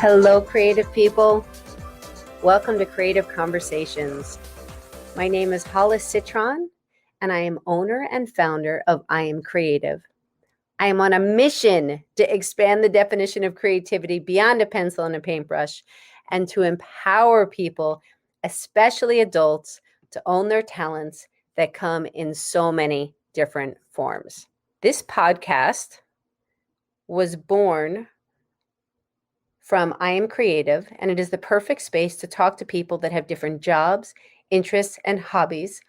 Hello, creative people. Welcome to Creative Conversations. My name is Hollis Citron, and I am owner and founder of I Am Creative. I am on a mission to expand the definition of creativity beyond a pencil and a paintbrush and to empower people, especially adults, to own their talents that come in so many different forms. This podcast was born from I Am Creative, and it is the perfect space to talk to people that have different jobs, interests, and hobbies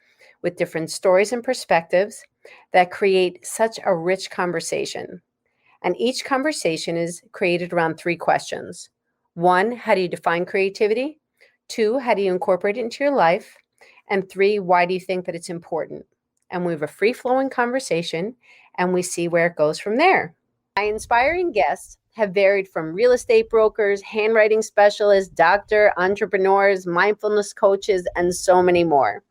with different stories and perspectives that create such a rich conversation. And each conversation is created around three questions. 1, how do you define creativity? 2, how do you incorporate it into your life? And 3, why do you think that it's important? And we have a free-flowing conversation, and we see where it goes from there. My inspiring guests have varied from real estate brokers, handwriting specialists, doctor, entrepreneurs, mindfulness coaches, and so many more.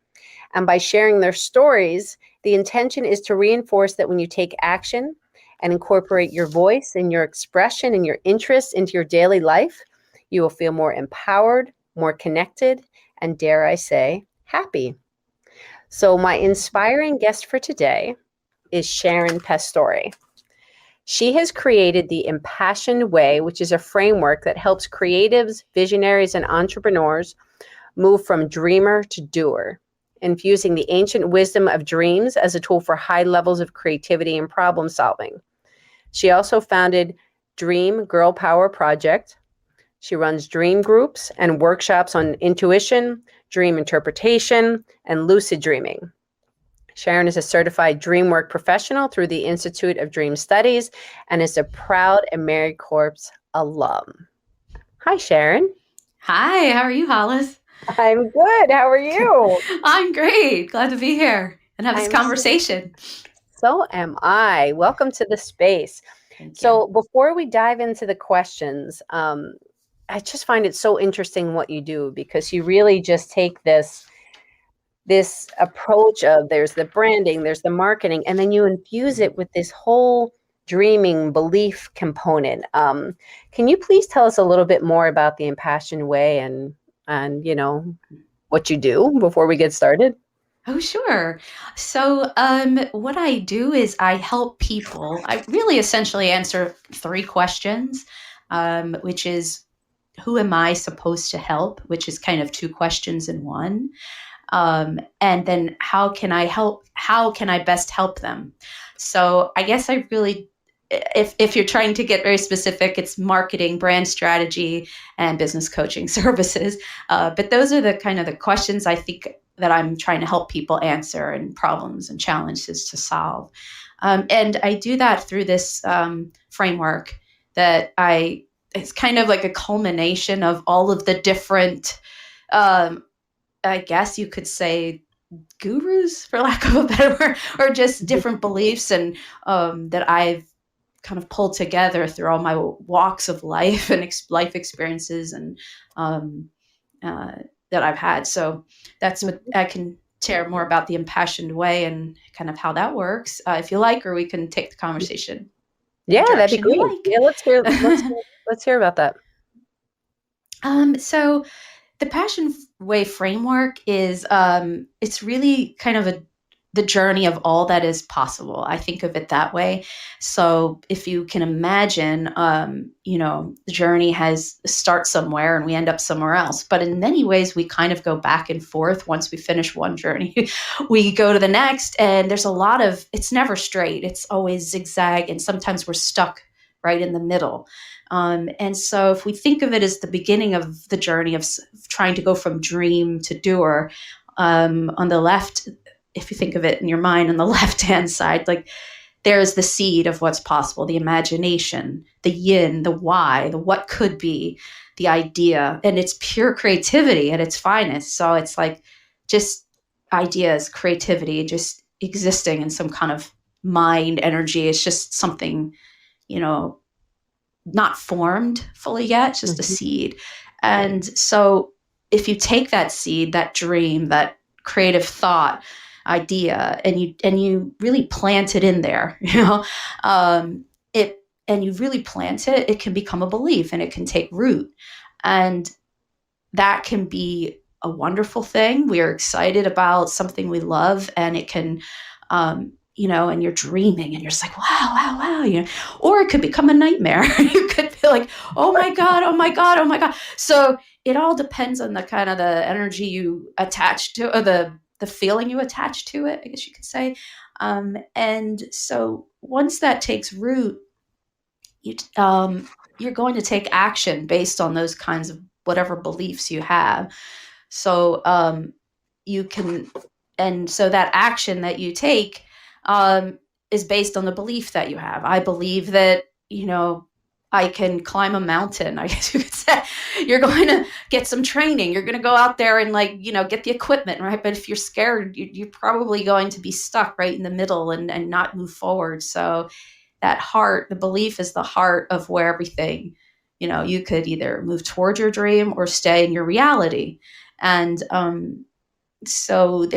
And by sharing their stories, the intention is to reinforce that when you take action and incorporate your voice and your expression and your interests into your daily life, you will feel more empowered, more connected, and dare I say, happy. So my inspiring guest for today is Sharon Pastore. She has created the Empassioned Way, which is a framework that helps creatives, visionaries, and entrepreneurs move from dreamer to doer, infusing the ancient wisdom of dreams as a tool for high levels of creativity and problem solving. She also founded Dream Girl Power Project. She runs dream groups and workshops on intuition, dream interpretation, and lucid dreaming. Sharon is a certified dream work professional through the Institute of Dream Studies and is a proud AmeriCorps alum. Hi, Sharon. Hi, how are you, Hollis? I'm good. How are you? I'm great. Glad to be here and have this conversation. So am I. Welcome to the space. So before we dive into the questions, I just find it so interesting what you do because you really just take this approach of there's the branding, there's the marketing, and then you infuse it with this whole dreaming belief component. Can you please tell us a little bit more about the Empassioned Way and what you do before we get started? Oh, sure. So what I do is I help people. I really essentially answer 3 questions, which is who am I supposed to help, which is kind of 2 questions in one. And then how can I help? How can I best help them? So I guess I really, if you're trying to get very specific, it's marketing, brand strategy, and business coaching services. But those are the kind of the questions I think that I'm trying to help people answer and problems and challenges to solve. And I do that through this framework that it's kind of like a culmination of all of the different I guess you could say gurus, for lack of a better word, or just different beliefs and that I've kind of pulled together through all my walks of life and life experiences and that I've had. So that's what I can share more about the Empassioned Way and kind of how that works, if you like, or we can take the conversation. Yeah, that'd be great. Like. Yeah, let's hear about that. So the Passion Way framework is, it's really kind of the journey of all that is possible. I think of it that way. So if you can imagine, the journey starts somewhere and we end up somewhere else. But in many ways, we kind of go back and forth. Once we finish one journey, we go to the next. And there's it's never straight. It's always zigzag. And sometimes we're stuck right in the middle. And so if we think of it as the beginning of the journey of trying to go from dream to doer, on the left, if you think of it in your mind on the left-hand side, like there's the seed of what's possible, the imagination, the yin, the why, the what could be, the idea, and it's pure creativity at its finest. So it's like just ideas, creativity, just existing in some kind of mind energy. It's just something, not formed fully yet, it's just a seed. And so if you take that seed, that dream, that creative thought, idea, and you really plant it in there, it and you really plant it, it can become a belief and it can take root. And that can be a wonderful thing. We are excited about something we love, and it can, and you're dreaming and you're just like, wow, wow, wow, or it could become a nightmare. You could be like, oh my God, oh my God, oh my God. So it all depends on the kind of the energy you attach to, or the feeling you attach to it, I guess you could say. And so once that takes root, you're going to take action based on those kinds of whatever beliefs you have. So you can, and so that action that you take is based on the belief that you have. I believe that, I can climb a mountain, I guess you could say. You're going to get some training. You're going to go out there and get the equipment, right? But if you're scared, you're probably going to be stuck right in the middle and not move forward. So that heart, the belief is the heart of where everything, you could either move toward your dream or stay in your reality. And so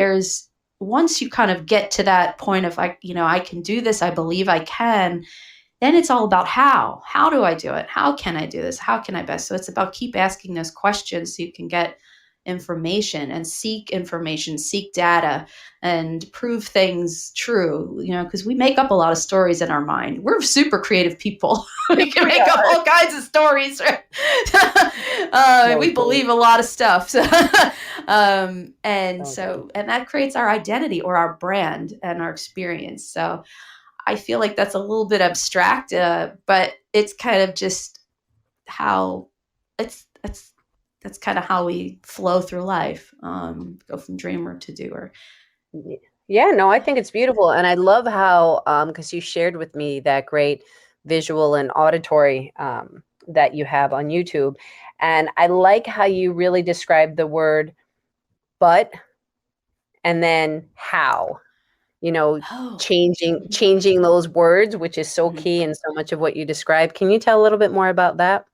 once you kind of get to that point of I can do this, I believe I can, then it's all about how do I do it? How can I do this? How can I best? So it's about keep asking those questions so you can get information and seek data and prove things true, because we make up a lot of stories in our mind. We're super creative people. We can make up all kinds of stories. Right? We believe a lot of stuff. And that creates our identity or our brand and our experience. So I feel like that's a little bit abstract, but it's kind of just how that's kind of how we flow through life, go from dreamer to doer. Yeah, no, I think it's beautiful. And I love how, because you shared with me that great visual and auditory that you have on YouTube. And I like how you really describe the word but and then how. Changing those words, which is so key in so much of what you described. Can you tell a little bit more about that?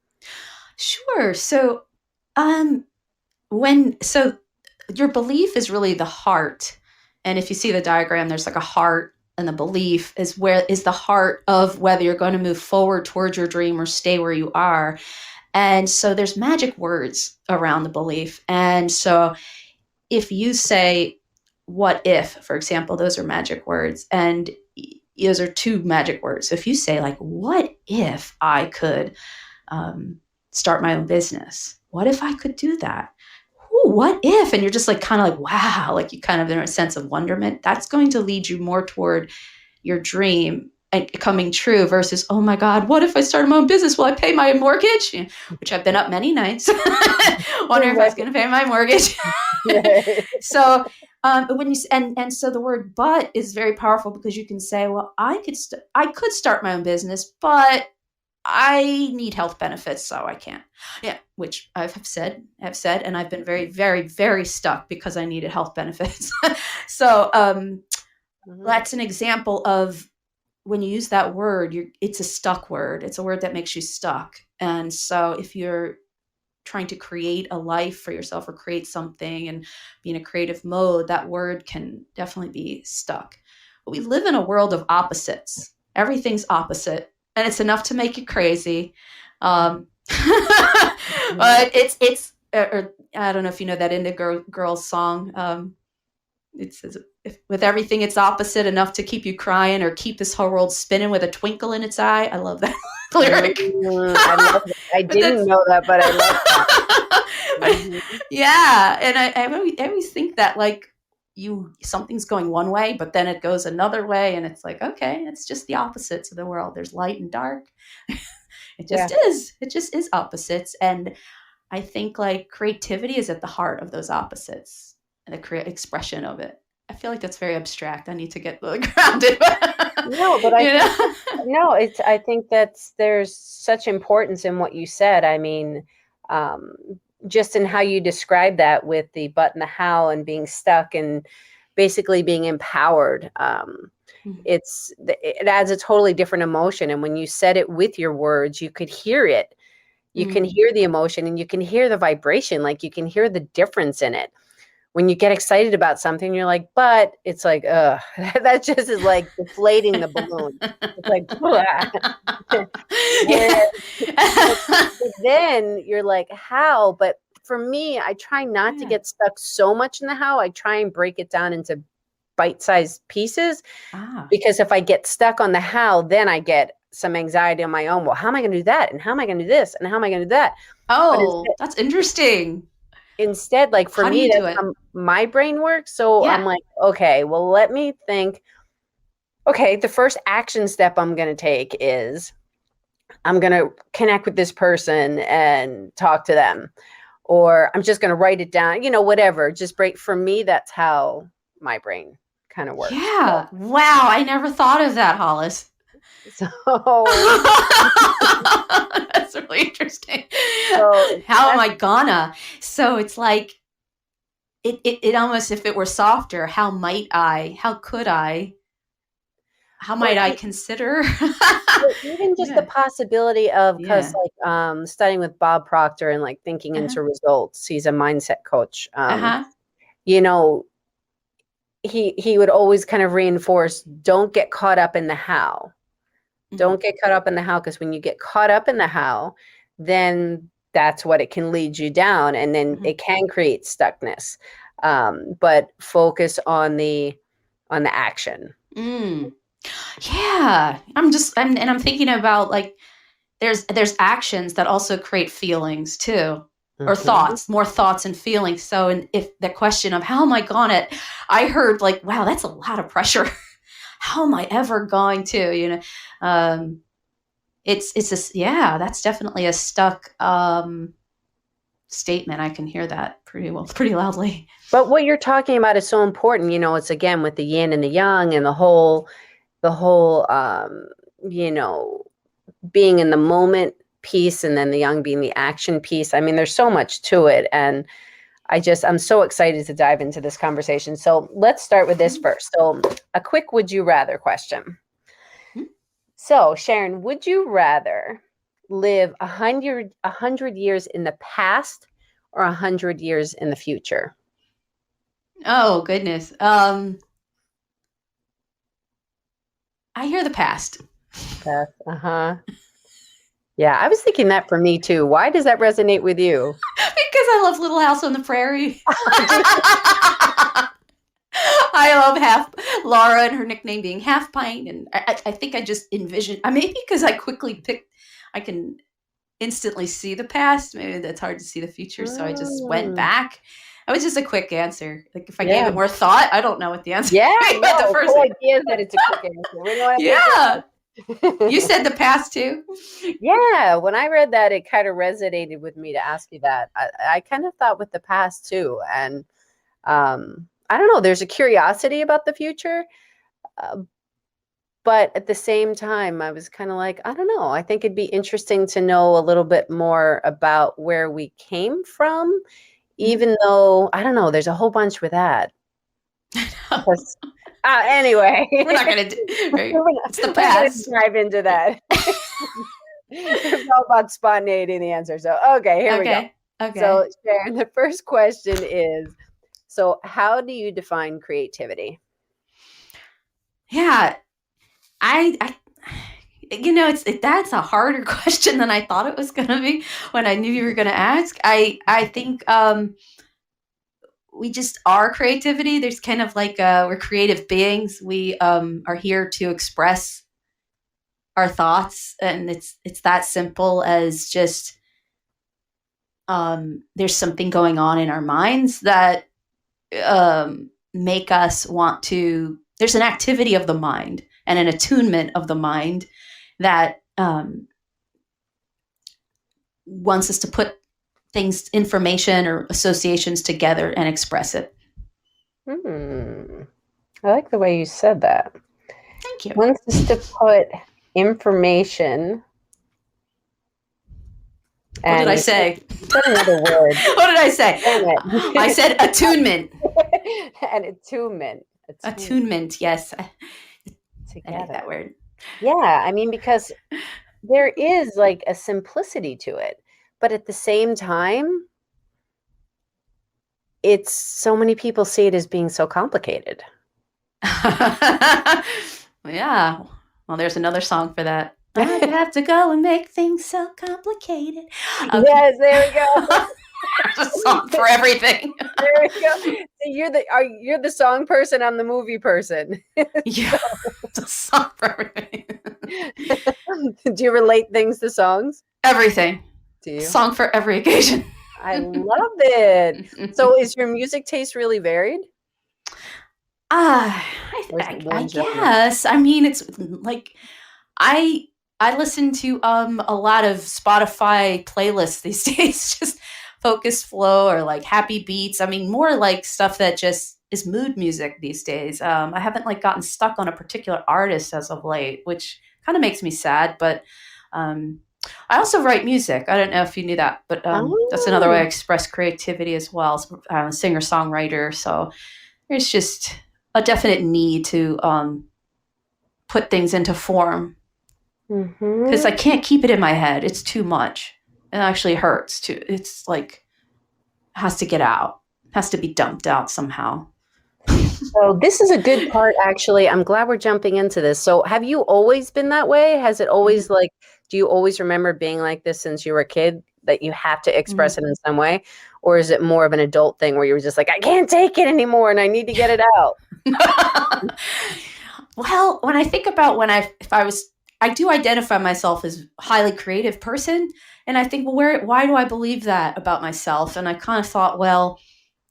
Sure. So, your belief is really the heart. And if you see the diagram, there's like a heart, and the belief is the heart of whether you're going to move forward towards your dream or stay where you are. And so there's magic words around the belief. And so if you say, what if, for example, those are magic words, and those are two magic words. So if you say like, what if I could start my own business? What if I could do that? Ooh, what if? And you're just like, kind of like, wow, like you kind of in a sense of wonderment. That's going to lead you more toward your dream and coming true versus, oh my God, what if I started my own business? Will I pay my mortgage? Which I've been up many nights wondering if I was going to pay my mortgage. So when so the word "but" is very powerful, because you can say, well, I could start my own business, but I need health benefits, so I can't. Yeah, which I've said, and I've been very, very, very stuck because I needed health benefits. So that's an example of when you use that word, it's a stuck word. It's a word that makes you stuck. And so if you're trying to create a life for yourself or create something and be in a creative mode, that word can definitely be stuck. But we live in a world of opposites. Everything's opposite, and it's enough to make you crazy. But it's I don't know if you know that Indigo Girls song. It says, with everything it's opposite, enough to keep you crying or keep this whole world spinning with a twinkle in its eye. I love that lyric. I love it. I didn't know that, but I love that. Yeah. And I always think that like something's going one way, but then it goes another way. And it's like, okay, it's just the opposites of the world. There's light and dark. It just is opposites. And I think like creativity is at the heart of those opposites and the expression of it. I feel like that's very abstract. I need to get grounded. No, but I think there's such importance in what you said. I mean, just in how you describe that with the but and the how and being stuck and basically being empowered. It adds a totally different emotion. And when you said it with your words, you could hear it. You can hear the emotion and you can hear the vibration, like you can hear the difference in it. when you get excited about something, you're like, but it's like, that just is like deflating the balloon. It's like, whereas but then you're like, how? But for me, I try not to get stuck so much in the how. I try and break it down into bite-sized pieces, because if I get stuck on the how, then I get some anxiety on my own. Well, how am I going to do that? And how am I going to do this? And how am I going to do that? Oh, that's interesting. Instead, like for me, that's how my brain works. So I'm like, okay, well, let me think. Okay, the first action step I'm going to take is I'm going to connect with this person and talk to them, or I'm just going to write it down, whatever. Just break. For me, that's how my brain kind of works. Yeah. Wow. I never thought of that, Hollis. So that's really interesting. So how am I gonna? So it's like it almost, if it were softer, how might I? How could I? How might I consider? Even just the possibility of, because like studying with Bob Proctor and like thinking into results. He's a mindset coach. He would always kind of reinforce, don't get caught up in the how. Don't get caught up in the how, because when you get caught up in the how, then that's what it can lead you down, and then it can create stuckness. But focus on the action. Yeah, I'm thinking about, like, there's actions that also create feelings too, or thoughts, more thoughts and feelings. So, and if the question of how am I gonna, I heard like, wow, that's a lot of pressure. How am I ever going to, that's definitely a stuck statement. I can hear that pretty loudly. But what you're talking about is so important. It's again with the yin and the yang and the whole being in the moment piece, and then the yang being the action piece. I mean, there's so much to it, and I'm so excited to dive into this conversation. So let's start with this first. So a quick would you rather question. So Sharon, would you rather live 100 years in the past or 100 years in the future? Oh, goodness. I hear the past. Past. Yeah, I was thinking that for me too. Why does that resonate with you? Because I love Little House on the Prairie. I love Laura and her nickname being Half Pint. And I think I just envisioned, maybe because I can instantly see the past. Maybe that's hard to see the future. So I just went back. It was just a quick answer. Like if I gave it more thought, I don't know what the answer is. The first idea is that it's a quick answer. We don't have You said the past too? Yeah. When I read that, it kind of resonated with me to ask you that. I kind of thought with the past too. And I don't know, there's a curiosity about the future. But at the same time, I was kind of like, I don't know. I think it'd be interesting to know a little bit more about where we came from, even though, I don't know, there's a whole bunch with that. Anyway. We're not going to do it's the past. Dive into that. It's all about spontaneity in the answer. So, okay, here we go. Okay. So, Sharon, the first question is, so how do you define creativity? Yeah, that's a harder question than I thought it was going to be when I knew you were going to ask. I think we just are creativity. There's kind of like we're creative beings. We are here to express our thoughts, and it's that simple as just there's something going on in our minds that make us want to. There's an activity of the mind and an attunement of the mind that wants us to put things, information or associations together and express it. I like the way you said that. Thank you. Wants us to put information. What did I say? Said another word. What did I say? I said attunement. And attunement. Attunement, yes. Together. I like that word. Yeah, I mean, because there is like a simplicity to it, but at the same time, it's so many people see it as being so complicated. Yeah. Well, there's another song for that. I'd have to go and make things so complicated. Okay. Yes, there we go. There's a song for everything. There we go. So you're the song person, I'm the movie person. Yeah. It's a song for everything. Do you relate things to songs? Everything. Do you? Song for every occasion. I love it. So is your music taste really varied? I guess. I mean, it's like I listen to a lot of Spotify playlists these days, just focus flow or like happy beats. I mean, more like stuff that just is mood music these days. I haven't like gotten stuck on a particular artist as of late, which kind of makes me sad. But I also write music. I don't know if you knew that, but that's another way I express creativity as well. So I'm a singer-songwriter, so there's just a definite need to put things into form because I can't keep it in my head. It's too much. It actually hurts too. It's like it has to get out. It has to be dumped out somehow. So this is a good part, actually. I'm glad we're jumping into this. So have you always been that way? Has it always like, do you always remember being like this since you were a kid, that you have to express it in some way? Or is it more of an adult thing where you were just like, I can't take it anymore and I need to get it out? Well, when I think about I do identify myself as a highly creative person. And I think, well, why do I believe that about myself? And I kind of thought, well,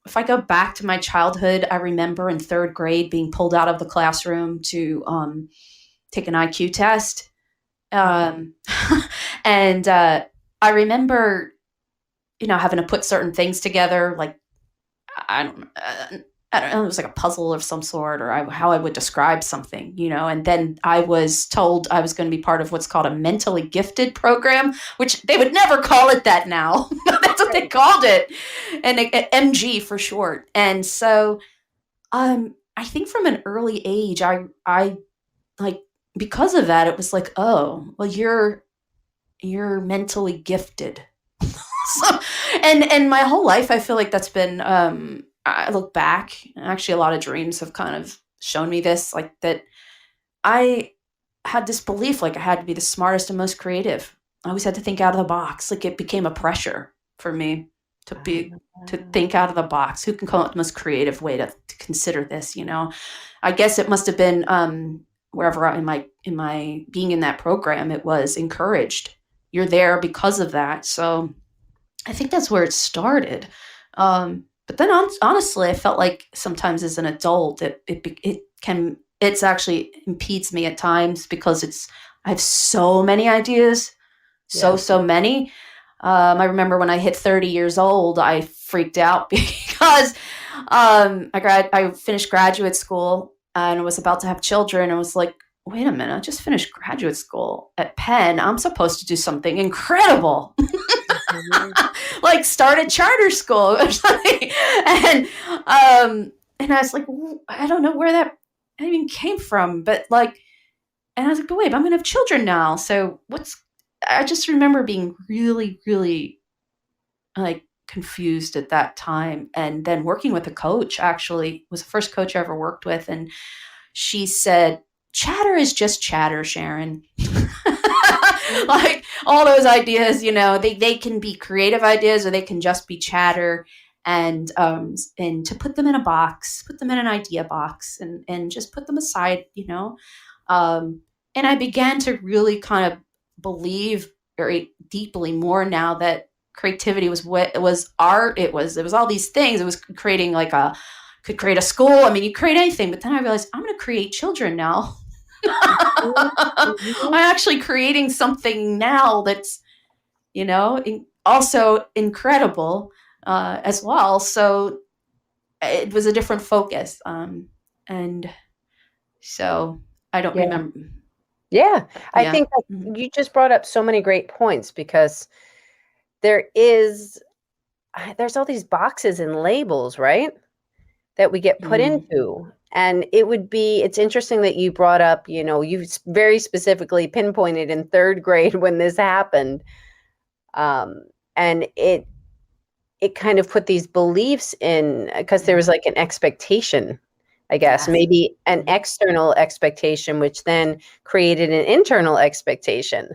if I go back to my childhood, I remember in third grade being pulled out of the classroom to take an IQ test. And I remember, having to put certain things together, like, I don't know, it was like a puzzle of some sort, or how I would describe something, and then I was told I was going to be part of what's called a mentally gifted program, which they would never call it that now. That's what they called it. And MG for short. And so, I think from an early age, I like, because of that, it was like, oh, well, you're mentally gifted. So, and my whole life, I feel like that's been, I look back, actually a lot of dreams have kind of shown me this, like that I had this belief, like I had to be the smartest and most creative. I always had to think out of the box. Like it became a pressure for me to think out of the box. Who can come up with the most creative way to consider this? I guess it must have been wherever in my being in that program, it was encouraged. You're there because of that. So I think that's where it started. But then honestly, I felt like sometimes as an adult, it's actually impedes me at times because I have so many ideas, so many. I remember when I hit 30 years old, I freaked out because I finished graduate school and I was about to have children. I was like, wait a minute, I just finished graduate school at Penn. I'm supposed to do something incredible. Like start a charter school or something. And I was like, I don't know where that even came from, but like, and I was like, but wait, I'm going to have children now. So I just remember being really, really like confused at that time. And then working with a coach, actually was the first coach I ever worked with. And she said, chatter is just chatter, Sharon. Like all those ideas, they can be creative ideas or they can just be chatter, and to put them in a box, put them in an idea box and just put them aside, and I began to really kind of believe very deeply more now that creativity was art. It was all these things. It was creating could create a school. I mean, you create anything, but then I realized I'm going to create children now. I'm actually creating something now that's, also incredible as well. So it was a different focus. And so I don't remember. Yeah. I think that you just brought up so many great points because there's all these boxes and labels, right? That we get put into. And it's interesting that you brought up, you very specifically pinpointed in third grade when this happened. And it it kind of put these beliefs in, because there was like an expectation, I guess, Yes. maybe an external expectation, which then created an internal expectation.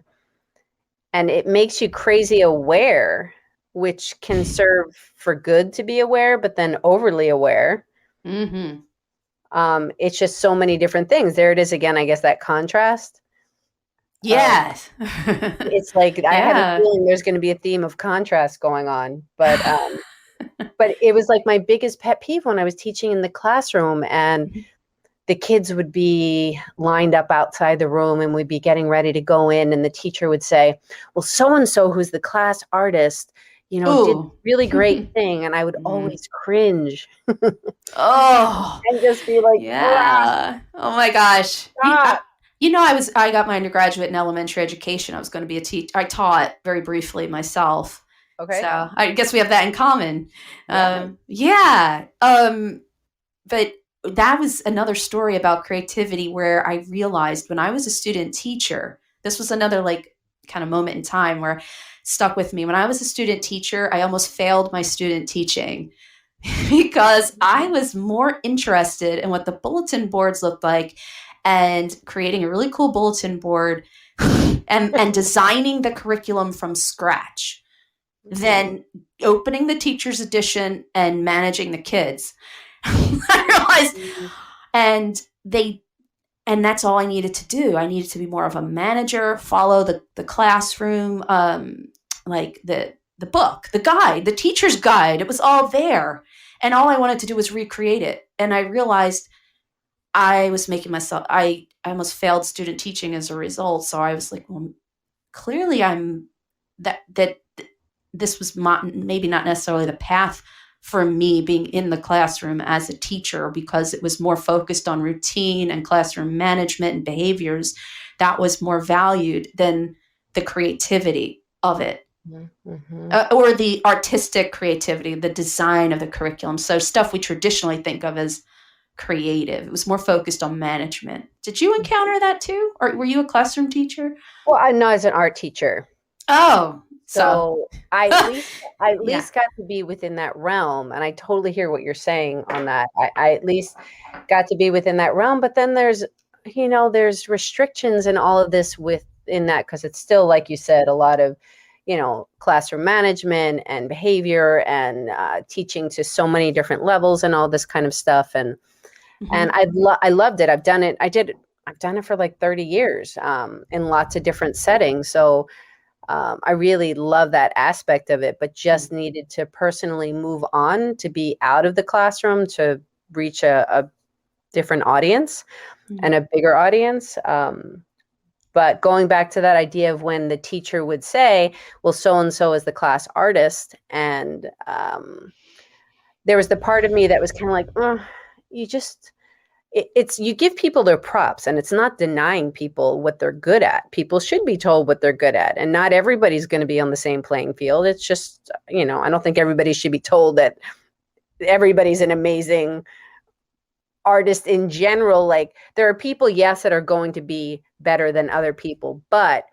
And it makes you crazy aware, which can serve for good to be aware, but then overly aware. Mm-hmm. It's just so many different things. There it is again, I guess, that contrast of, Yes. it's like I had a Yeah. feeling there's going to be a theme of contrast going on, but it was like my biggest pet peeve when I was teaching in the classroom, and the kids would be lined up outside the room and we'd be getting ready to go in, and the teacher would say, well, so and so, who's the class artist, did Ooh. really great thing, and I would Mhm. always cringe Oh, and just be like, yeah. Oh my gosh. stop. I got my undergraduate in elementary education. I was going to be a teacher. I taught very briefly myself. Okay. So I guess we have that in common. Yeah. Yeah. But that was another story about creativity where I realized when I was a student teacher, this was another like kind of moment in time where stuck with me. When I was a student teacher, I almost failed my student teaching because I was more interested in what the bulletin boards looked like and creating a really cool bulletin board and designing the curriculum from scratch than opening the teacher's edition and managing the kids. I realized, and they, and that's all I needed to do. I needed to be more of a manager, follow the classroom, like the book, the guide, the teacher's guide. It was all there, and all I wanted to do was recreate it. And I realized I was making myself. I almost failed student teaching as a result. So I was like, well, clearly I'm that this was maybe not necessarily the path for me being in the classroom as a teacher, because it was more focused on routine and classroom management and behaviors that was more valued than the creativity of it. Mm-hmm. Or the artistic creativity, the design of the curriculum. So stuff we traditionally think of as creative. It was more focused on management. Did you encounter that too? Or were you a classroom teacher? Well, I know, as an art teacher. Oh, so So I at yeah. least got to be within that realm, and I totally hear what you're saying on that. I at least got to be within that realm, but then there's restrictions and all of this within that, because it's still, like you said, a lot of classroom management and behavior and teaching to so many different levels and all this kind of stuff, and Mm-hmm. I loved it. I've done it for like 30 years in lots of different settings. So I really love that aspect of it, but just needed to personally move on to be out of the classroom to reach a different audience and a bigger audience. But going back to that idea of when the teacher would say, well, so-and-so is the class artist. And there was the part of me that was kind of like, you just, it's you give people their props, and it's not denying people what they're good at. People should be told what they're good at, and not everybody's going to be on the same playing field. It's just, I don't think everybody should be told that everybody's an amazing artist in general. Like, there are people, yes, that are going to be better than other people, but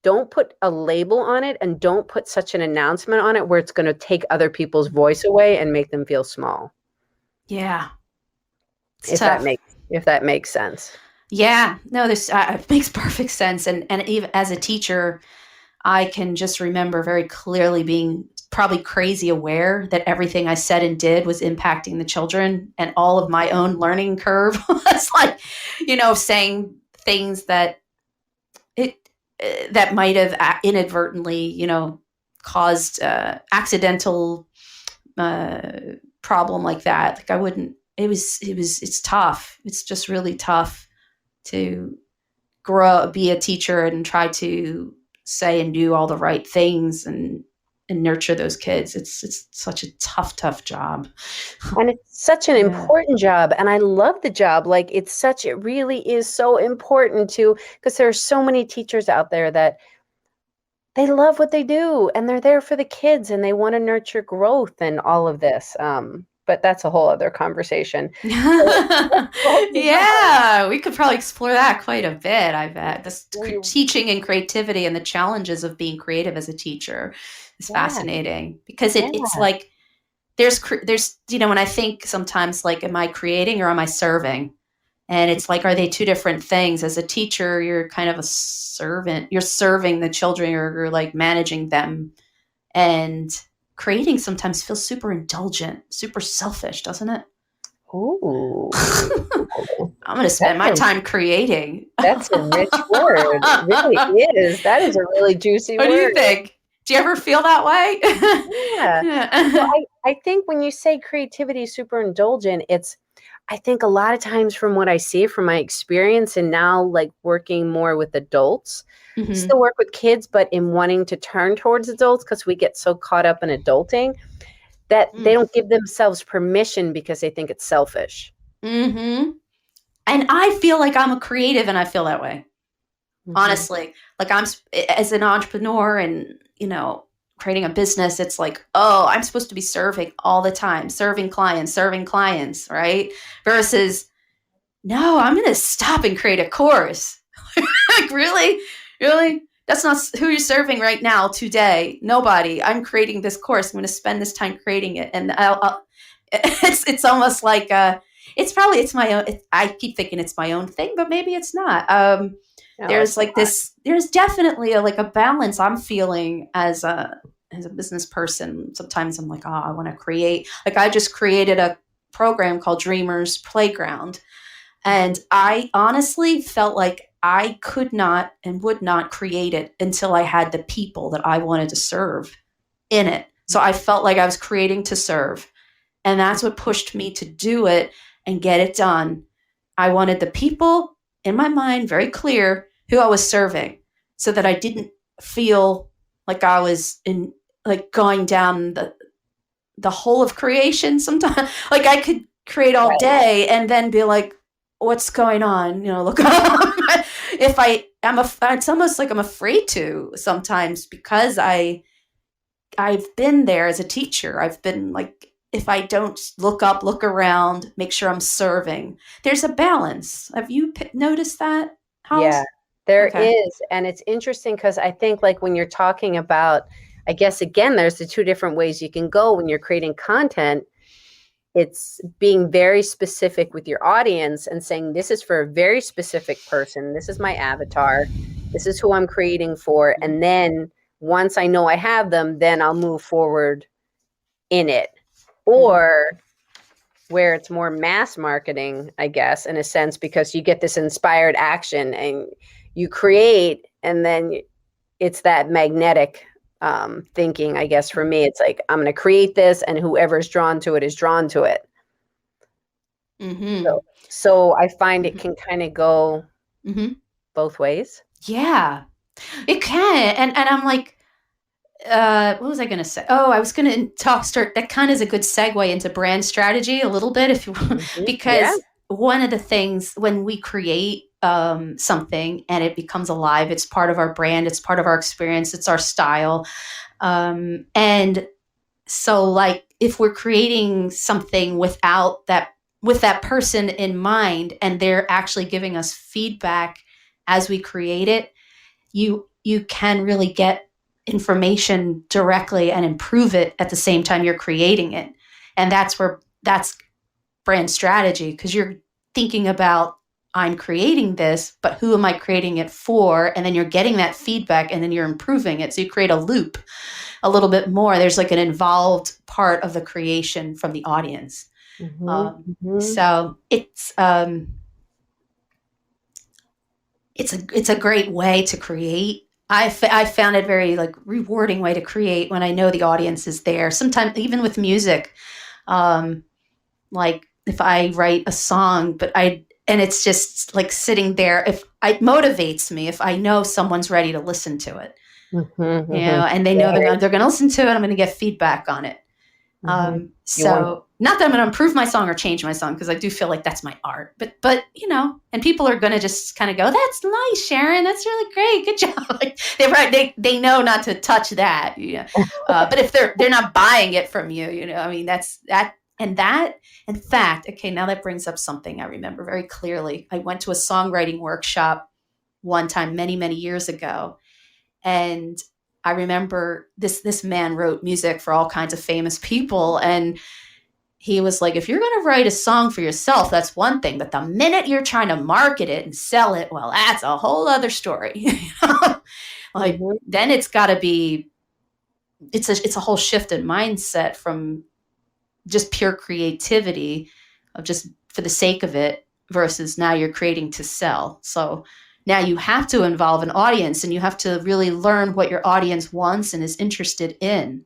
don't put a label on it, and don't put such an announcement on it where it's going to take other people's voice away and make them feel small. Yeah. It's If that tough. makes sense. Yeah, no, this it makes perfect sense. And even as a teacher, I can just remember very clearly being probably crazy aware that everything I said and did was impacting the children, and all of my own learning curve was like, saying things it that might have inadvertently, caused accidental problem like that. Like I wouldn't. It's tough. It's just really tough to be a teacher and try to say and do all the right things and nurture those kids. It's such a tough job. And it's such an Yeah. important job. And I love the job. Like, it really is so important because there are so many teachers out there that they love what they do, and they're there for the kids, and they want to nurture growth and all of this. but that's a whole other conversation. So let's move on. Yeah, we could probably explore that quite a bit, I bet. This We- teaching and creativity and the challenges of being creative as a teacher is Yeah, fascinating because yeah. it's like there's, when I think sometimes like, am I creating or am I serving? And it's like, are they two different things? As a teacher, you're kind of a servant. You're serving the children, or you're like managing them. And creating sometimes feels super indulgent, super selfish, doesn't it? Ooh, I'm going to spend my time creating. that's a rich word. It really is. That is a really juicy What do you word. think? Do you ever feel that way? Yeah. Well, I think when you say creativity is super indulgent, I think a lot of times from what I see from my experience and now like working more with adults, still work with kids, but in wanting to turn towards adults because we get so caught up in adulting that they don't give themselves permission because they think it's selfish. Mm-hmm. And I feel like I'm a creative and I feel that way. Honestly, like I'm as an entrepreneur and, creating a business, it's like, oh, I'm supposed to be serving all the time, serving clients, right? Versus, no, I'm going to stop and create a course. Like, really? Really? That's not who you're serving right now today. Nobody. I'm creating this course. I'm going to spend this time creating it. And it's almost like, it's my own, I keep thinking it's my own thing, but maybe it's not. No, There's like this, there's definitely a balance I'm feeling as a business person. Sometimes I'm like, oh, I want to create, like I just created a program called Dreamers Playground. And I honestly felt like I could not and would not create it until I had the people that I wanted to serve in it. So I felt like I was creating to serve. And that's what pushed me to do it and get it done. I wanted the people in my mind very clear who I was serving so that I didn't feel like I was in like going down the whole of creation sometimes. Like I could create all day and then be like, what's going on? Look, it's almost like I'm afraid to sometimes because I've been there as a teacher. I've been like, if I don't look up, look around, make sure I'm serving, there's a balance. Have you noticed that? Yeah, there is. And it's interesting because I think like when you're talking about, I guess, again, there's the two different ways you can go when you're creating content. It's being very specific with your audience and saying, this is for a very specific person. This is my avatar. This is who I'm creating for. And then once I know I have them, then I'll move forward in it. Or where it's more mass marketing, I guess, in a sense, because you get this inspired action and you create, and then it's that magnetic thinking, I guess, for me. It's like, I'm going to create this and whoever's drawn to it is drawn to it. So I find it can kind of go both ways. Yeah, it can. And I'm like, what was I going to say? Oh, I was going to start. That kind of is a good segue into brand strategy a little bit, if you want, because one of the things when we create something and it becomes alive, it's part of our brand, it's part of our experience, it's our style. And so like if we're creating something with that person in mind, and they're actually giving us feedback as we create it, you can really get information directly and improve it at the same time you're creating it. And that's brand strategy, because you're thinking about, I'm creating this, but who am I creating it for? And then you're getting that feedback and then you're improving it. So you create a loop a little bit more. There's like an involved part of the creation from the audience. So it's a great way to create. I found it very like rewarding way to create when I know the audience is there. Sometimes even with music, like if I write a song, and it's just like sitting there, if it motivates me, if I know someone's ready to listen to it, and they know they're going to listen to it, I'm going to get feedback on it. So not that I'm going to improve my song or change my song, because I do feel like that's my art, but and people are going to just kind of go, that's nice, Sharon, that's really great, good job. Like they know not to touch that. But if they're not buying it from you, I mean, that And that, in fact, okay, now that brings up something I remember very clearly. I went to a songwriting workshop one time many, many years ago. And I remember this man wrote music for all kinds of famous people. And he was like, if you're going to write a song for yourself, that's one thing. But the minute you're trying to market it and sell it, well, that's a whole other story. Like, Mm-hmm. then it's got to be, it's a whole shift in mindset from just pure creativity of just for the sake of it versus now you're creating to sell. So now you have to involve an audience and you have to really learn what your audience wants and is interested in.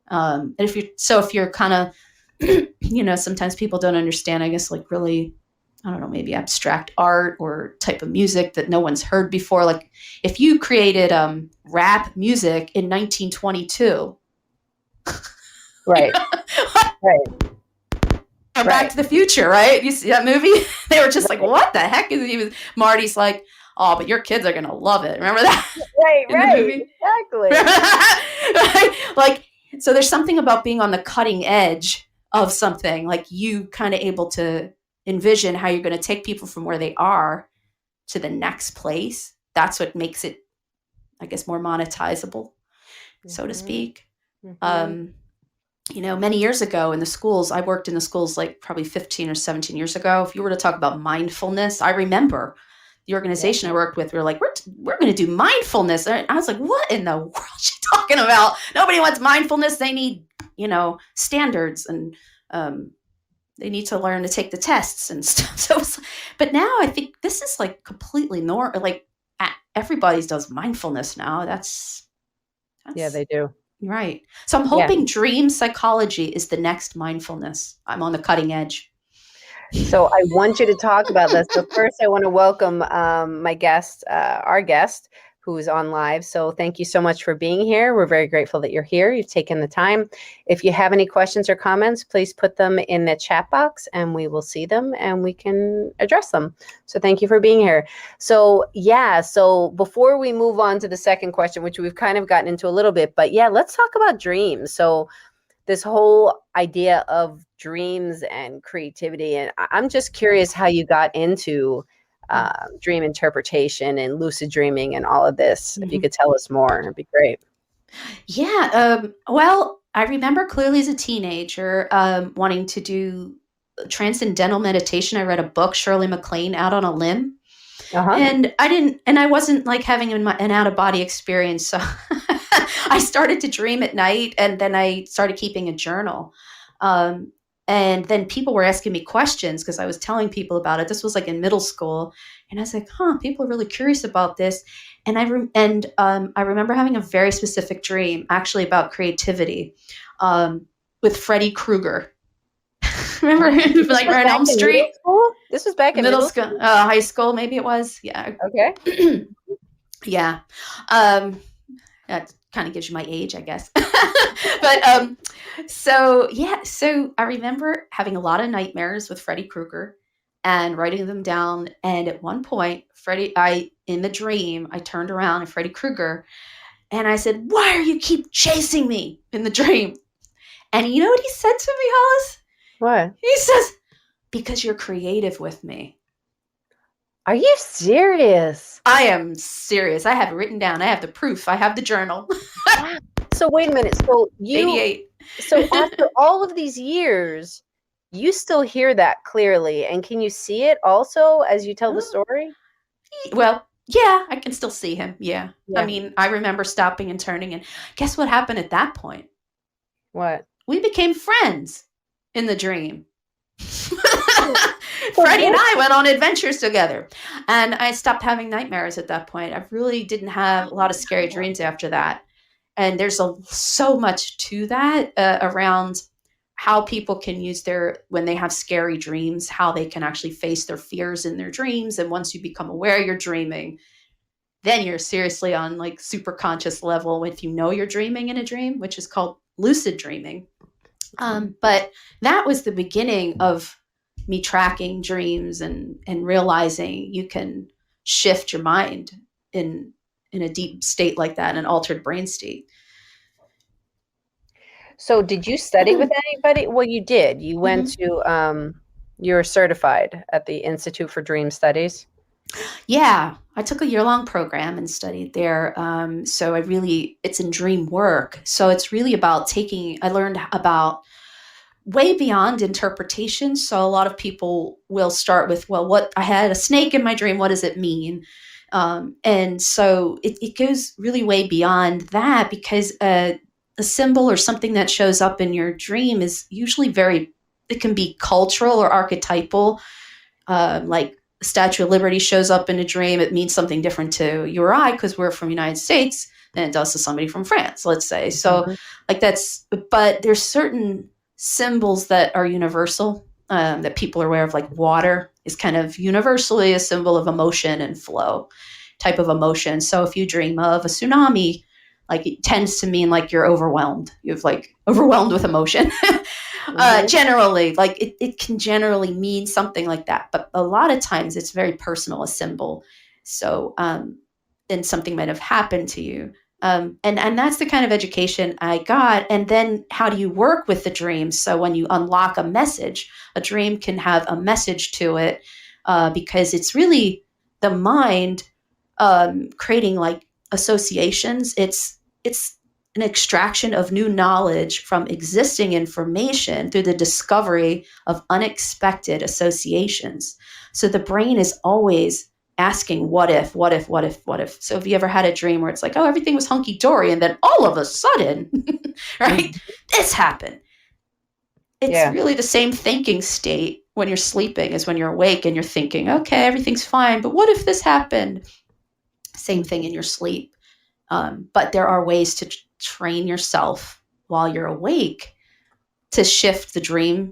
And if you're kind of, sometimes people don't understand, I guess, like really, I don't know, maybe abstract art or type of music that no one's heard before. Like if you created rap music in 1922, Right. Right. Back Right. to the Future, right? You see that movie? They were just like, what the heck is he? Marty's like, oh, but your kids are going to love it. Remember that? Right. In the Right. movie? Exactly. Like, so there's something about being on the cutting edge of something, like you kind of able to envision how you're going to take people from where they are to the next place. That's what makes it, I guess, more monetizable, so to speak. Mm-hmm. Many years ago in the schools, I worked in the schools like probably 15 or 17 years ago. If you were to talk about mindfulness, I remember the organization I worked with, we were like, we're going to do mindfulness. And I was like, what in the world are you talking about? Nobody wants mindfulness. They need, standards and they need to learn to take the tests and stuff. But now I think this is like completely normal. Like everybody does mindfulness now. That's Yeah, they do. right. So I'm Yeah. hoping dream psychology is the next mindfulness. I'm on the cutting edge. So I want you to talk about this. But first, I want to welcome my guest, our guest, who's on live. So thank you so much for being here. We're very grateful that you're here. You've taken the time. If you have any questions or comments, please put them in the chat box and we will see them and we can address them. So thank you for being here. So so before we move on to the second question, which we've kind of gotten into a little bit, but let's talk about dreams. So this whole idea of dreams and creativity. And I'm just curious how you got into dream interpretation and lucid dreaming and all of this. If you could tell us more, it'd be great. Yeah. Well, I remember clearly as a teenager wanting to do transcendental meditation. I read a book, Shirley MacLaine, Out on a Limb. And I wasn't like having an out of body experience. So I started to dream at night and then I started keeping a journal. And then people were asking me questions because I was telling people about it. This was like in middle school. And I was like, people are really curious about this. And I remember having a very specific dream actually about creativity with Freddy Krueger. Remember him, like right on Elm Street? This was back in middle school, high school, maybe it was. Yeah. Okay. Yeah. That kind of gives you my age, I guess. But so I remember having a lot of nightmares with Freddy Krueger and writing them down. And at one point, in the dream, I turned around at Freddy Krueger and I said, "Why are you keep chasing me?" in the dream. And you know what he said to me, Hollis? What? He says, "Because you're creative with me." Are you serious? I am serious. I have it written down. I have the proof. I have the journal. So wait a minute. So 88. So after all of these years, you still hear that clearly. And can you see it also as you tell the story? Well, yeah, I can still see him. Yeah. I mean, I remember stopping and turning, and guess what happened at that point? What? We became friends in the dream. Freddie and I went on adventures together, and I stopped having nightmares at that point. I really didn't have a lot of scary dreams after that. And there's so much to that around how people can use when they have scary dreams, how they can actually face their fears in their dreams. And once you become aware you're dreaming, then you're seriously on like super conscious level if you know you're dreaming in a dream, which is called lucid dreaming. But that was the beginning of me tracking dreams and realizing you can shift your mind in a deep state like that, an altered brain state. So did you study with anybody? Well, you did. You went Mhm. to you were certified at the Institute for Dream Studies. Yeah, I took a year-long program and studied there. So it's in dream work. So it's really about I learned about way beyond interpretation. So a lot of people will start with, well, I had a snake in my dream. What does it mean? And so it goes really way beyond that, because a symbol or something that shows up in your dream is usually it can be cultural or archetypal. Like the Statue of Liberty shows up in a dream, it means something different to you or I because we're from the United States than it does to somebody from France, let's say. So, Mhm. but there's certain symbols that are universal, that people are aware of, like water is kind of universally a symbol of emotion and flow type of emotion. So if you dream of a tsunami, like it tends to mean like you're overwhelmed. You've like overwhelmed with emotion. Mhm. Generally, like it can generally mean something like that, but a lot of times it's very personal, a symbol. So, and something might have happened to you. And that's the kind of education I got. And then how do you work with the dreams? So when you unlock a dream can have a message to it, because it's really the mind, creating like associations. It's an extraction of new knowledge from existing information through the discovery of unexpected associations. So the brain is always asking, what if, what if, what if, what if? So have you ever had a dream where it's like, oh, everything was hunky dory, and then all of a sudden, right, Mhm. this happened? It's Yeah. really the same thinking state when you're sleeping as when you're awake and you're thinking, okay, everything's fine, but what if this happened? Same thing in your sleep. But there are ways to train yourself while you're awake to shift the dream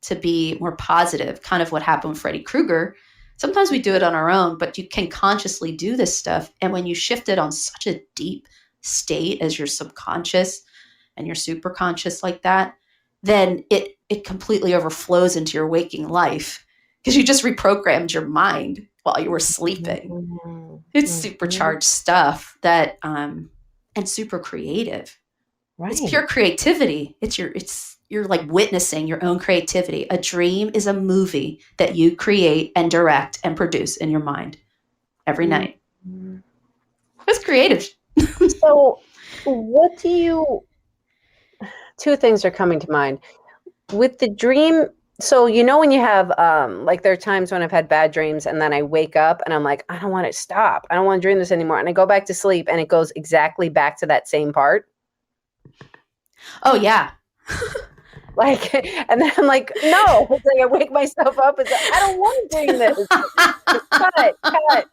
to be more positive, kind of what happened with Freddy Krueger. Sometimes we do it on our own, but you can consciously do this stuff. And when you shift it on such a deep state as your subconscious and your super conscious like that, then it completely overflows into your waking life because you just reprogrammed your mind while you were sleeping. Mhm. It's Mhm. supercharged stuff that and super creative. It's pure Right. creativity. You're like witnessing your own creativity. A dream is a movie that you create and direct and produce in your mind every night. Mhm. It's creative. So, what do you two things are coming to mind. With the dream, so when you have like there are times when I've had bad dreams and then I wake up and I'm like, I don't want to stop. I don't want to dream this anymore. And I go back to sleep and it goes exactly back to that same part. Oh yeah. Like, and then I'm like, no, it's like I wake myself up. It's like, I don't want to dream this. Cut, cut,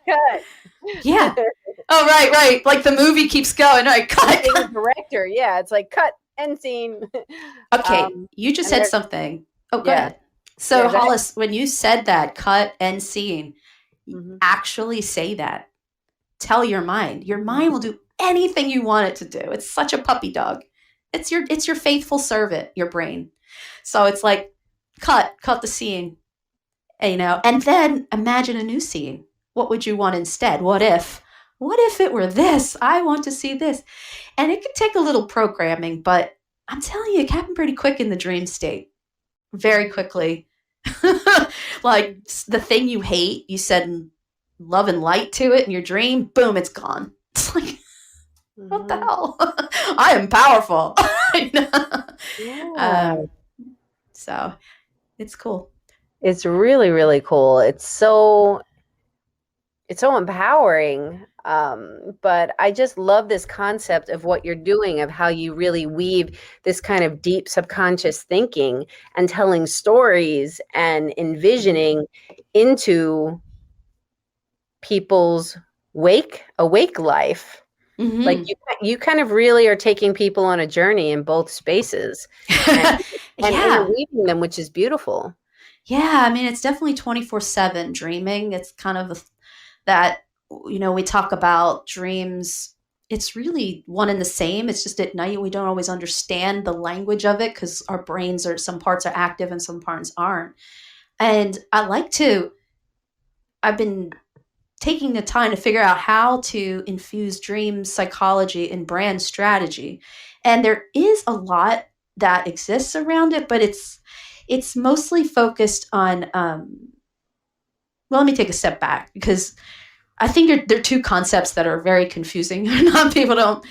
Yeah. cut. Oh right. Like the movie keeps going. Right. Like Cut, being a cut. director. Yeah. It's like cut, end scene. Okay, you just And said there, something. Oh, go yeah. ahead. Yeah. So, Go ahead. Hollis, when you said that cut and scene, Mhm. actually say that. Tell your mind. Your mind will do anything you want it to do. It's such a puppy dog. It's your faithful servant, your brain. So it's like cut the scene, and then imagine a new scene. What would you want instead? What if it were this? I want to see this. And it could take a little programming, but I'm telling you, it happened pretty quick in the dream state. Very quickly. Like the thing you hate, you said love and light to it in your dream, boom, it's gone. It's like, what the Mhm. hell? I am powerful. Yeah. um, so it's cool. It's really, really cool. It's so empowering. But I just love this concept of what you're doing, of how you really weave this kind of deep subconscious thinking and telling stories and envisioning into people's awake life. Like Hmm. you kind of really are taking people on a journey in both spaces and and Yeah. interweaving them, which is beautiful. Yeah. I mean, it's definitely 24/7 dreaming. It's kind of that, we talk about dreams. It's really one and the same. It's just at night we don't always understand the language of it because our brains some parts are active and some parts aren't. And I've been taking the time to figure out how to infuse dream psychology and brand strategy. And there is a lot that exists around it, but it's mostly focused on, well, let me take a step back, because I think they're two concepts that are very confusing. Not people don't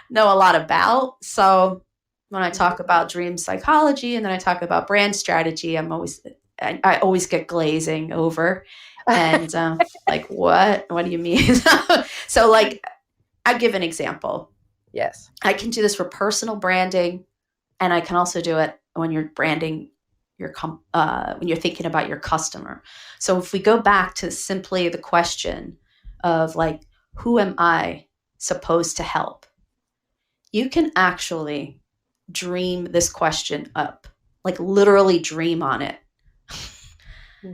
know a lot about. So when I talk about dream psychology and then I talk about brand strategy, I always get glazing over, and like, what do you mean? So like, I give an example. Yes. I can do this for personal branding, and I can also do it when you're branding when you're thinking about your customer. So if we go back to simply the question of like, who am I supposed to help? You can actually dream this question up, like literally dream on it,